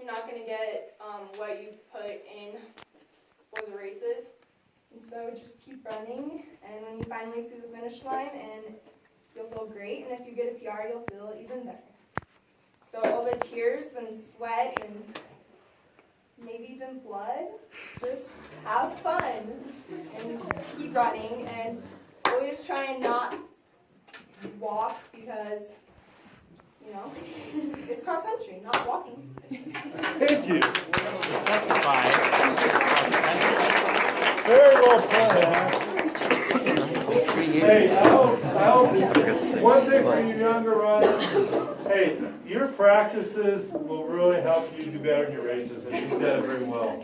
you're not going to get what you put in for the races. And so just keep running, and when you finally see the finish line, and you'll feel great, and if you get a PR, you'll feel even better. So all the tears and sweat and maybe even blood, just have fun and keep running, and always try and not walk because, you know, it's cross country, not walking. Thank you. Specify. Very well played, Ash. Hey, I hope one thing for you younger runners, hey, your practices will really help you do better in your races, and you said it very well.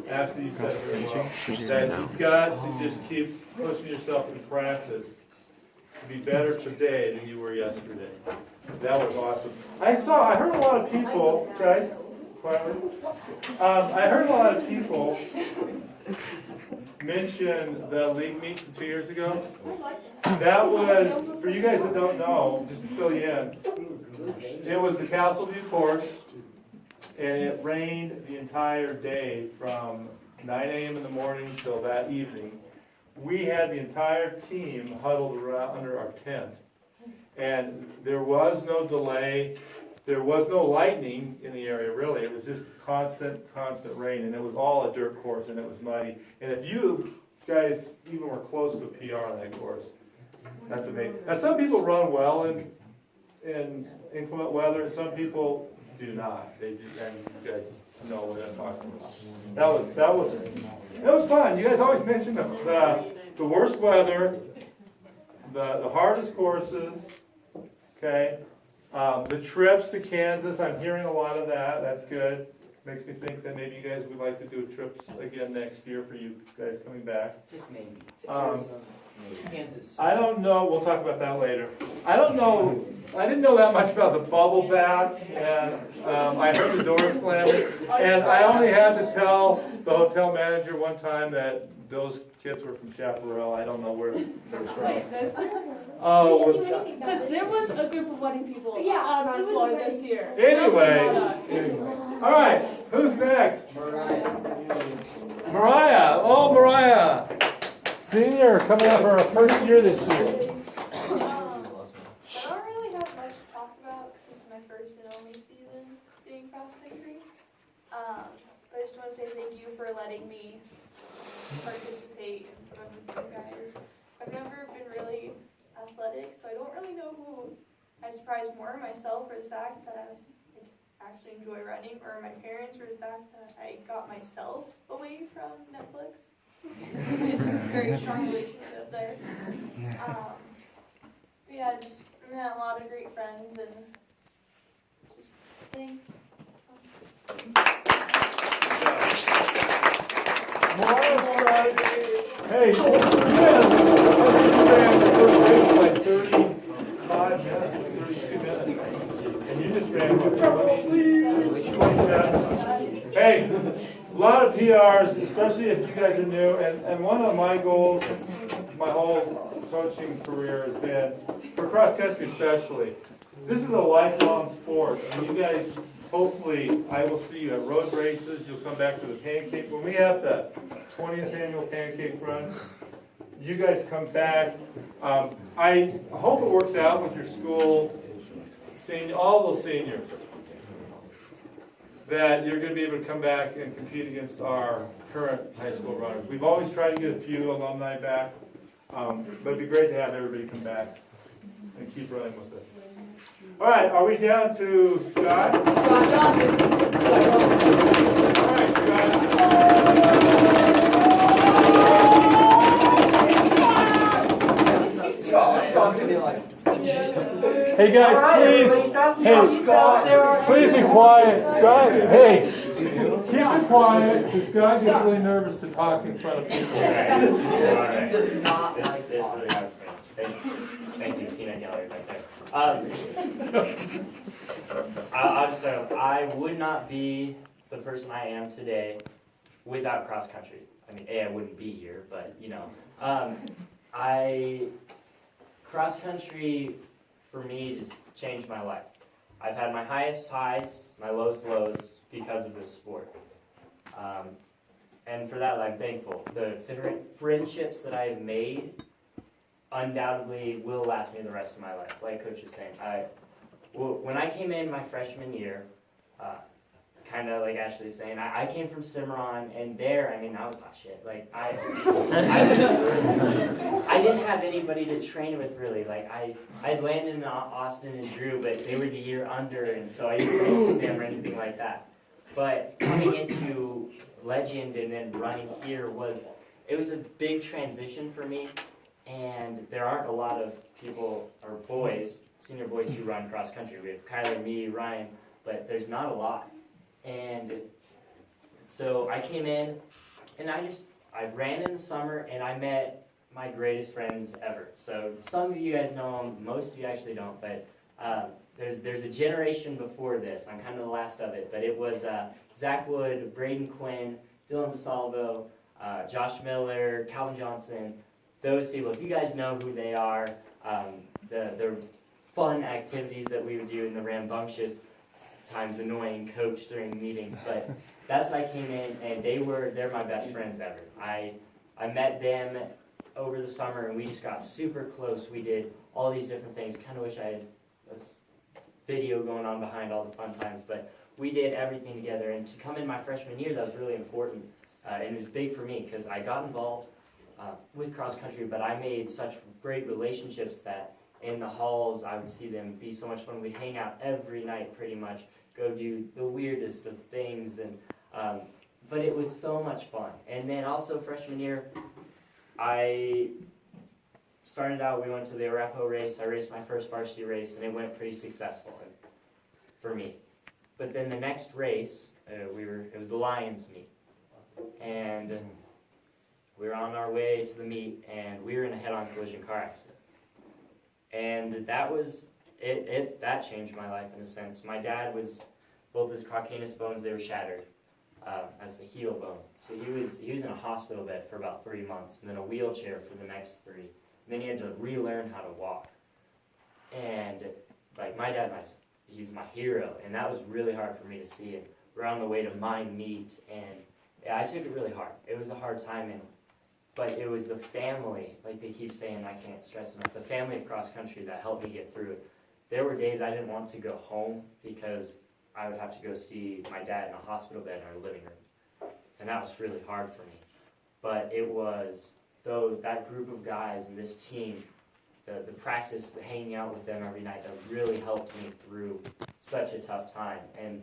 Ashley, you said it very well. That you've got to just keep pushing yourself in practice to be better today than you were yesterday. That was awesome. I heard a lot of people, guys, quietly. I heard a lot of people mention the league meet from 2 years ago. That was, for you guys that don't know, just to fill you in, it was the Castleview course, and it rained the entire day from 9 a.m. in the morning till that evening. We had the entire team huddled around under our tent, and there was no delay. There was no lightning in the area, really. It was just constant rain, and it was all a dirt course, and it was muddy. And if you guys even were close to a PR on that course, that's amazing. Now, some people run well in inclement weather, and some people do not. They just, and you guys know what I'm talking about. That was fun. You guys always mention the worst weather, the hardest courses, okay? The trips to Kansas, I'm hearing a lot of that. That's good. Makes me think that maybe you guys would like to do trips again next year for you guys coming back. Just maybe. To Arizona. Kansas. I don't know. We'll talk about that later. I don't know. I didn't know that much about the bubble bath, and I heard the door slamming. And I only had to tell the hotel manager one time that those kids were from Chaparral. I don't know where they're from. Oh, Because there was a group of wedding people on our it was floor wedding. this year. anyway. All right. Who's next? Mariah. Oh, Mariah. Senior, coming up for our first year this year. I don't really have much to talk about. This is my first and only season doing cross country. But I just want to say thank you for letting me participate and run with you guys. I've never been really athletic, so I don't really know who I surprise more, myself, or the fact that I actually enjoy running, or my parents, or the fact that I got myself away from Netflix. Very strong relationship there. Yeah, just met a lot of great friends, and just thanks. Hey, you ran the first race in like 35 minutes, 32 minutes. And you just ran what, 27? Hey, a lot of PRs, especially if you guys are new. And one of my goals, my whole coaching career has been, for cross country especially, this is a lifelong sport. And you guys, hopefully, I will see you at road races. You'll come back to the pancake. When we have the 20th annual pancake run, you guys come back. I hope it works out with your school, all those seniors, that you're going to be able to come back and compete against our current high school runners. We've always tried to get a few alumni back, but it'd be great to have everybody come back and keep running with us. All right, are we down to Scott? Scott Johnson. All right, Scott. Hey guys, please be quiet. Scott, hey, keep it quiet, because Scott gets really nervous to talk in front of people. He does not like It's really hard for me. Thank you, peanut gallery back there. I'll just start off. I would not be the person I am today without cross country. I mean, I wouldn't be here, but you know, cross country for me just changed my life. I've had my highest highs, my lowest lows because of this sport. And for that, I'm thankful. The friendships that I have made undoubtedly will last me the rest of my life. Like Coach was saying, when I came in my freshman year, kind of like Ashley was saying, I came from Cimarron, and there, I mean, I was not shit. Like, I didn't have anybody to train with, really. Like, I'd landed in Austin and Drew, but they were the year under, and so I didn't race them or anything like that. But coming into Legend and then running here it was a big transition for me, and there aren't a lot of people, or boys, senior boys who run cross country. We have Kyler, me, Ryan, but there's not a lot. And so I came in, and I ran in the summer, and I met my greatest friends ever. So some of you guys know them, most of you actually don't, but there's a generation before this. I'm kind of the last of it, but it was Zach Wood, Braden Quinn, Dylan DeSalvo, Josh Miller, Calvin Johnson, those people. If you guys know who they are, the fun activities that we would do in the rambunctious times annoying coach during meetings, but that's when I came in, and they're my best friends ever. I met them over the summer, and we just got super close. We did all these different things. Kind of wish I had this video going on behind all the fun times, but we did everything together. And to come in my freshman year, that was really important, and it was big for me because I got involved with cross country, but I made such great relationships that in the halls I would see them be so much fun. We'd hang out every night pretty much, go do the weirdest of things, and but it was so much fun. And then also freshman year, I started out, we went to the Arapahoe race. I raced my first varsity race, and it went pretty successful for me. But then the next race, it was the Lions meet, and we were on our way to the meet, and we were in a head-on collision car accident. And that was that changed my life in a sense. My dad both his calcaneus bones, they were shattered. That's the heel bone. So he was in a hospital bed for about 3 months, and then a wheelchair for the next 3. And then he had to relearn how to walk. And like my dad, he's my hero, and that was really hard for me to see. And we're on the way to my meet, and yeah, I took it really hard. It was a hard time, but it was the family, like they keep saying, I can't stress enough, the family of cross country that helped me get through it. There were days I didn't want to go home because I would have to go see my dad in a hospital bed in our living room. And that was really hard for me. But it was that group of guys and this team, the practice, the hanging out with them every night, that really helped me through such a tough time. And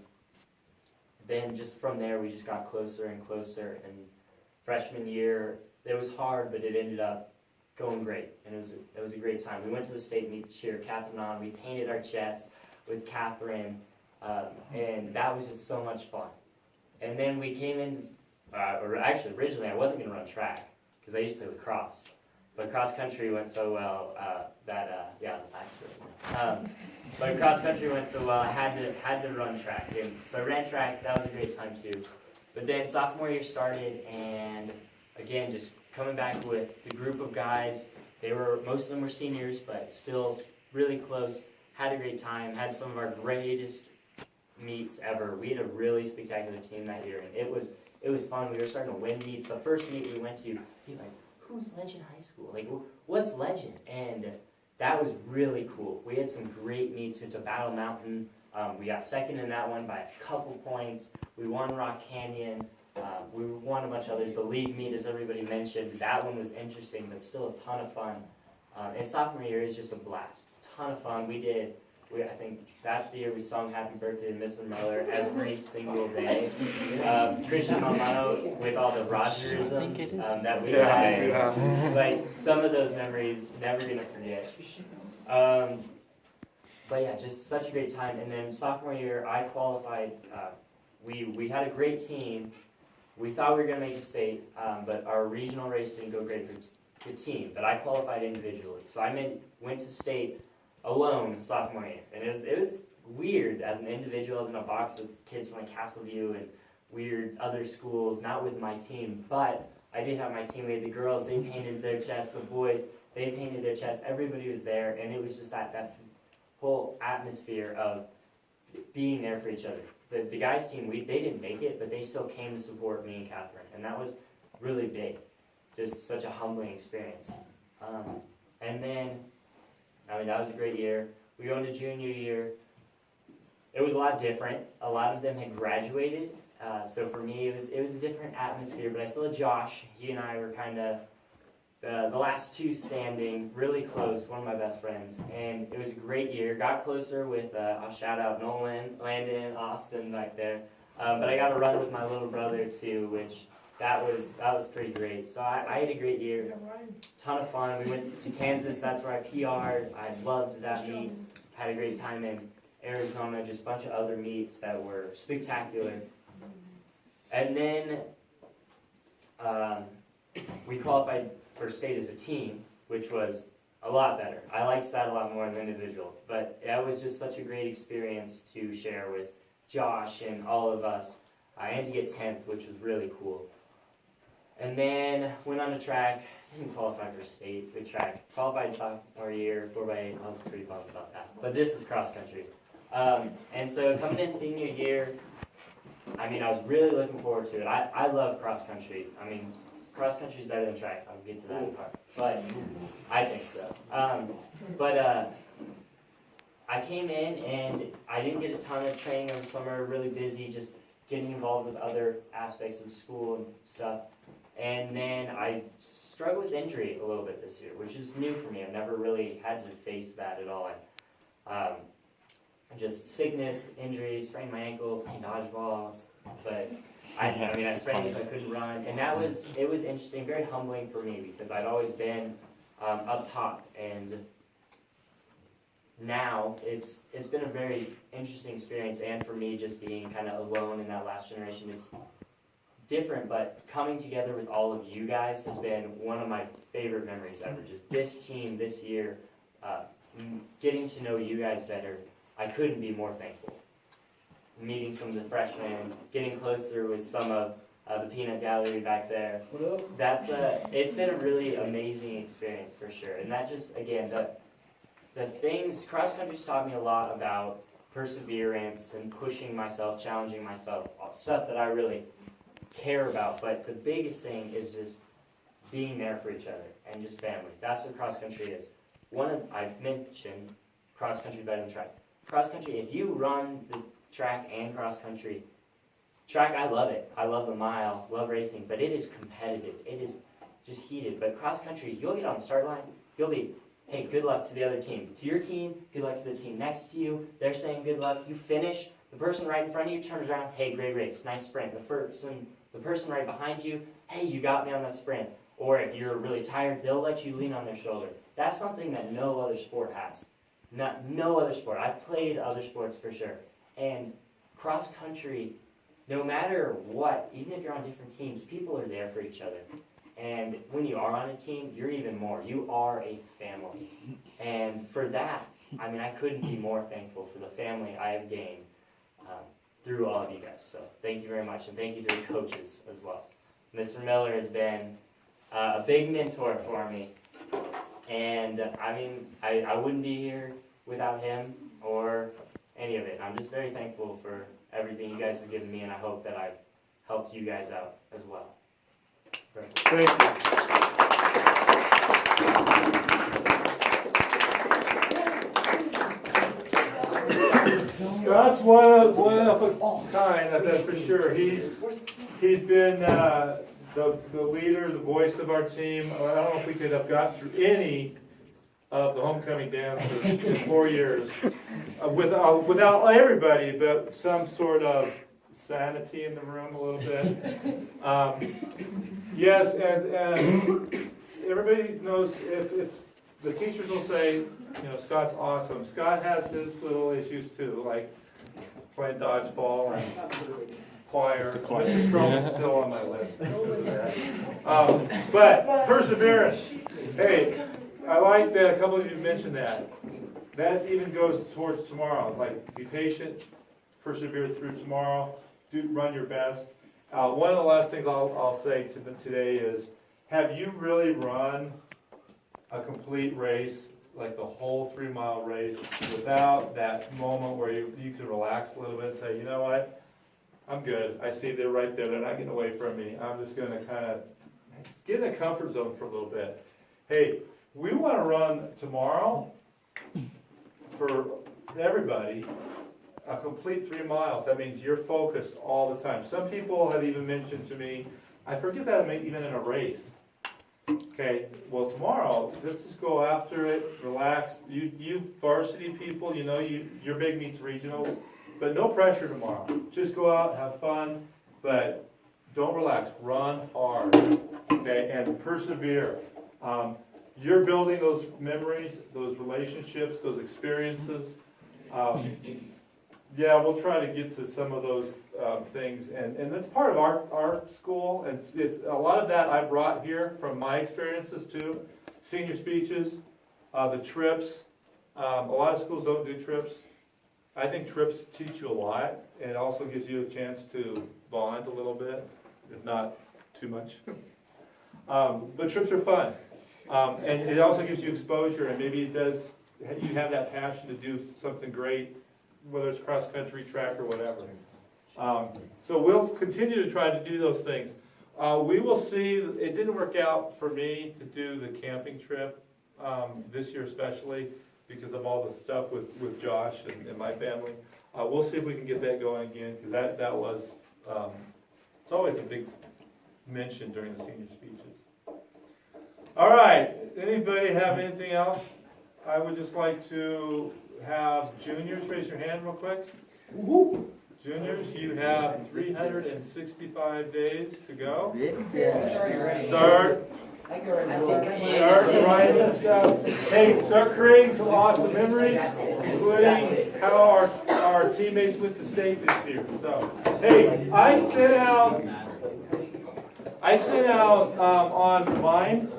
then just from there, we just got closer and closer. And freshman year, it was hard, but it ended up going great. And it was a great time. We went to the state meet to cheer Catherine on. We painted our chests with Catherine. And that was just so much fun. And then we came in, or actually originally I wasn't going to run track because I used to play lacrosse. But cross country went so well but cross country went so well I had to run track. And so I ran track. That was a great time too. But then sophomore year started, and again just coming back with the group of guys. Most of them were seniors, but still really close. Had a great time. Had some of our greatest meets ever. We had a really spectacular team that year, and it was fun. We were starting to win meets. The first meet we went to, people were like, who's Legend High School? Like, what's Legend? And that was really cool. We had some great meets. We went to Battle Mountain. We got second in that one by a couple points. We won Rock Canyon. We won a bunch of others. The league meet, as everybody mentioned, that one was interesting, but still a ton of fun. And sophomore year is just a blast. Ton of fun. I think that's the year we sung Happy Birthday to Miss Miller every single day. Christian Mamano with all the Rogerisms that we had. Like, some of those memories, never gonna forget. But yeah, just such a great time. And then sophomore year, I qualified. We had a great team. We thought we were gonna make a state, but our regional race didn't go great for the team. But I qualified individually, so I went to state alone sophomore year, and it was weird as an individual. I was in a box with kids from like Castleview and weird other schools, not with my team, but I did have my team. We had the girls, they painted their chests, the boys, they painted their chests, everybody was there, and it was just that whole atmosphere of being there for each other. The guys team, they didn't make it, but they still came to support me and Catherine, and that was really big. Just such a humbling experience. And then, I mean, that was a great year. We go into junior year. It was a lot different. A lot of them had graduated, so for me, it was a different atmosphere. But I still had Josh. He and I were kind of the last two standing, really close. One of my best friends, and it was a great year. Got closer with I'll shout out Nolan, Landon, Austin back there. But I got to run with my little brother too, which that was pretty great. So I had a great year, ton of fun. We went to Kansas. That's where I PR'd. I loved that meet. Had a great time in Arizona. Just a bunch of other meets that were spectacular. And then we qualified for state as a team, which was a lot better. I liked that a lot more than individual. But that was just such a great experience to share with Josh and all of us. And to get 10th, which was really cool. And then went on to track, didn't qualify for state, good track. Qualified sophomore year, 4x8, I was pretty bummed about that. But this is cross country. And so coming in senior year, I mean, I was really looking forward to it. I love cross country. I mean, cross country is better than track. I'll get to that part. But I think so. I came in and I didn't get a ton of training over the summer, really busy, just getting involved with other aspects of school and stuff. And then I struggled with injury a little bit this year, which is new for me. I've never really had to face that at all. Just sickness, injuries, sprained my ankle, playing dodgeballs. But I sprained it, so I couldn't run. And it was interesting, very humbling for me because I'd always been up top. And now it's been a very interesting experience. And for me, just being kind of alone in that last generation, it's different, but coming together with all of you guys has been one of my favorite memories ever. Just this team, this year, getting to know you guys better, I couldn't be more thankful. Meeting some of the freshmen, getting closer with some of the peanut gallery back there. It's been a really amazing experience for sure. And that just, again, the things, cross country's taught me a lot about perseverance and pushing myself, challenging myself, stuff that I really care about, but the biggest thing is just being there for each other and just family. That's what cross country is. I mentioned cross country better than track. Cross country, if you run the track and cross country, track, I love it. I love the mile, love racing, but it is competitive. It is just heated. But cross country, you'll get on the start line, you'll be, hey, good luck to the other team. To your team, good luck to the team next to you. They're saying good luck. You finish. The person right in front of you turns around, hey, great race, nice sprint. The person right behind you, hey, you got me on that sprint. Or if you're really tired, they'll let you lean on their shoulder. That's something that no other sport has. No other sport. I've played other sports for sure. And cross country, no matter what, even if you're on different teams, people are there for each other. And when you are on a team, you're even more. You are a family. And for that, I mean, I couldn't be more thankful for the family I have gained through all of you guys. So thank you very much, and thank you to the coaches as well. Mr. Miller has been a big mentor for me, and I mean, I wouldn't be here without him or any of it. I'm just very thankful for everything you guys have given me, and I hope that I've helped you guys out as well. Thank you. Scott's one of a kind, that's for sure. He's been the leader, the voice of our team. I don't know if we could have gotten through any of the homecoming dances in 4 years without everybody, but some sort of sanity in the room a little bit. Yes, and everybody knows if the teachers will say, Scott's awesome. Scott has his little issues too, like playing dodgeball and choir. Mr. Stroman's still on my list because of that. But perseverance. Hey, I like that a couple of you mentioned that. That even goes towards tomorrow. Like, be patient, persevere through tomorrow, run your best. One of the last things I'll say to them today is, have you really run a complete race like the whole 3 mile race without that moment where you can relax a little bit and say, you know what? I'm good. I see they're right there. They're not getting away from me. I'm just gonna kind of get in a comfort zone for a little bit. Hey, we want to run tomorrow for everybody a complete 3 miles. That means you're focused all the time. Some people have even mentioned to me, I forget that even in a race. Okay, well tomorrow, let's just go after it, relax. You varsity people, you know, your big meets regionals, but no pressure tomorrow. Just go out, have fun, but don't relax. Run hard, okay, and persevere. You're building those memories, those relationships, those experiences. Yeah, we'll try to get to some of those things, and that's part of our school, and it's a lot of that I brought here from my experiences too. Senior speeches, the trips. A lot of schools don't do trips. I think trips teach you a lot, and it also gives you a chance to bond a little bit, if not too much. But trips are fun, and it also gives you exposure, and maybe it does. You have that passion to do something great, whether it's cross-country, track, or whatever. So we'll continue to try to do those things. We will see, it didn't work out for me to do the camping trip this year especially because of all the stuff with Josh and my family. We'll see if we can get that going again, because that was, it's always a big mention during the senior speeches. All right, anybody have anything else? I would just like to have juniors, raise your hand real quick. Woo-hoo. Juniors, you have 365 days to go. Start writing stuff. Hey, start creating some awesome memories, including how our teammates went to state this year. So, hey, I sent out on Remind.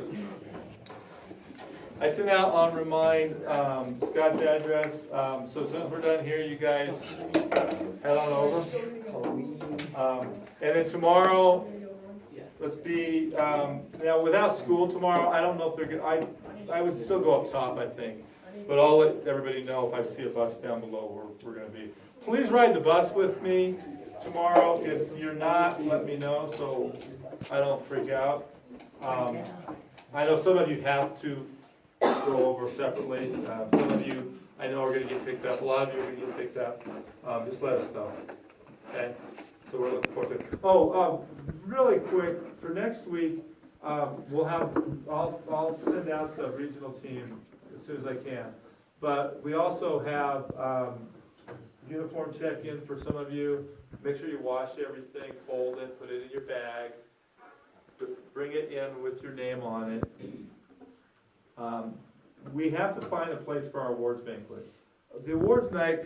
I sent out on Remind Scott's address, so as soon as we're done here, you guys head on over. And then tomorrow, let's be, now without school tomorrow, I don't know if they're gonna, I would still go up top, I think. But I'll let everybody know if I see a bus down below where we're gonna be. Please ride the bus with me tomorrow. If you're not, let me know so I don't freak out. I know some of you have to go over separately. Some of you, I know, are going to get picked up. A lot of you are going to get picked up. Just let us know. Okay? So we're looking forward to it. Oh, really quick, for next week, we'll have, I'll send out the regional team as soon as I can. But we also have uniform check-in for some of you. Make sure you wash everything, fold it, put it in your bag. Bring it in with your name on it. We have to find a place for our awards banquet. The awards night